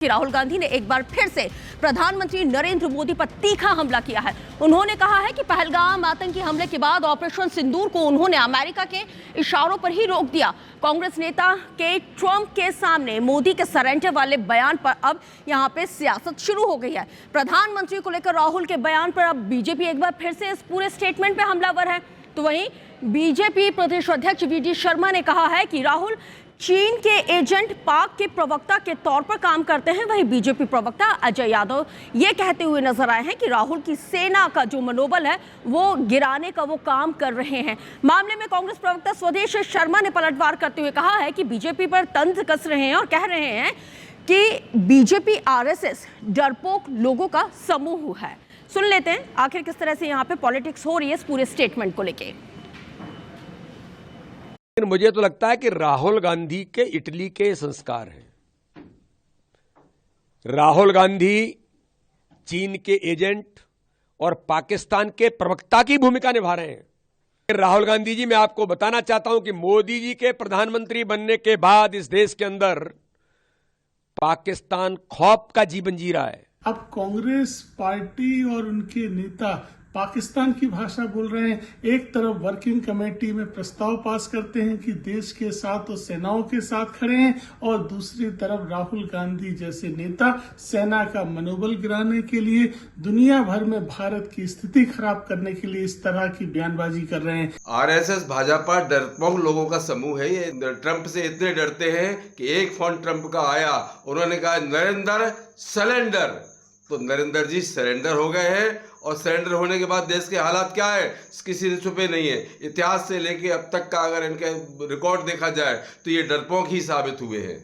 कि राहुल गांधी ने एक बार फिर से प्रधानमंत्री नरेंद्र मोदी पर तीखा हमला किया है। उन्होंने कहा है कि पहलगाम आतंकी हमले के बाद ऑपरेशन सिंदूर को उन्होंने अमेरिका के इशारों पर ही रोक दिया। कांग्रेस नेता के ट्रंप के सामने मोदी के सरेंडर वाले बयान पर अब यहां पे सियासत शुरू हो गई है। प्रधानमंत्री को लेकर राहुल के बयान पर अब बीजेपी एक बार फिर से इस पूरे स्टेटमेंट पे हमलावर है। तो वहीं बीजेपी प्रदेश अध्यक्ष वी.डी. शर्मा ने कहा है कि राहुल चीन के एजेंट, पाक के प्रवक्ता के तौर पर काम करते हैं। वहीं बीजेपी प्रवक्ता अजय यादव ये कहते हुए नजर आए हैं कि राहुल की सेना का जो मनोबल है वो गिराने का वो काम कर रहे हैं। मामले में कांग्रेस प्रवक्ता स्वदेश शर्मा ने पलटवार करते हुए कहा है कि बीजेपी पर तंज कस रहे हैं और कह रहे हैं कि बीजेपी आरएसएस डरपोक लोगों का समूह है। सुन लेते हैं आखिर किस तरह से यहाँ पे पॉलिटिक्स हो रही है इस पूरे स्टेटमेंट को लेके। मुझे तो लगता है कि राहुल गांधी के इटली के संस्कार हैं। राहुल गांधी चीन के एजेंट और पाकिस्तान के प्रवक्ता की भूमिका निभा रहे हैं। राहुल गांधी जी, मैं आपको बताना चाहता हूं कि मोदी जी के प्रधानमंत्री बनने के बाद इस देश के अंदर पाकिस्तान खौफ का जीवन जी रहा है। अब कांग्रेस पार्टी और उनके नेता पाकिस्तान की भाषा बोल रहे हैं। एक तरफ वर्किंग कमेटी में प्रस्ताव पास करते हैं कि देश के साथ और सेनाओं के साथ खड़े हैं, और दूसरी तरफ राहुल गांधी जैसे नेता सेना का मनोबल गिराने के लिए, दुनिया भर में भारत की स्थिति खराब करने के लिए इस तरह की बयानबाजी कर रहे हैं। आरएसएस भाजपा डरपोक लोगों का समूह है। ये ट्रंप से इतने डरते हैं कि एक फोन ट्रंप का आया, उन्होंने कहा नरेंद्र सरेंडर, तो नरेंद्र जी सरेंडर हो गए हैं। और सरेंडर होने के बाद देश के हालात क्या है किसी ने छुपे नहीं है। इतिहास से लेके अब तक का अगर इनके रिकॉर्ड देखा जाए तो ये डरपोक ही साबित हुए हैं।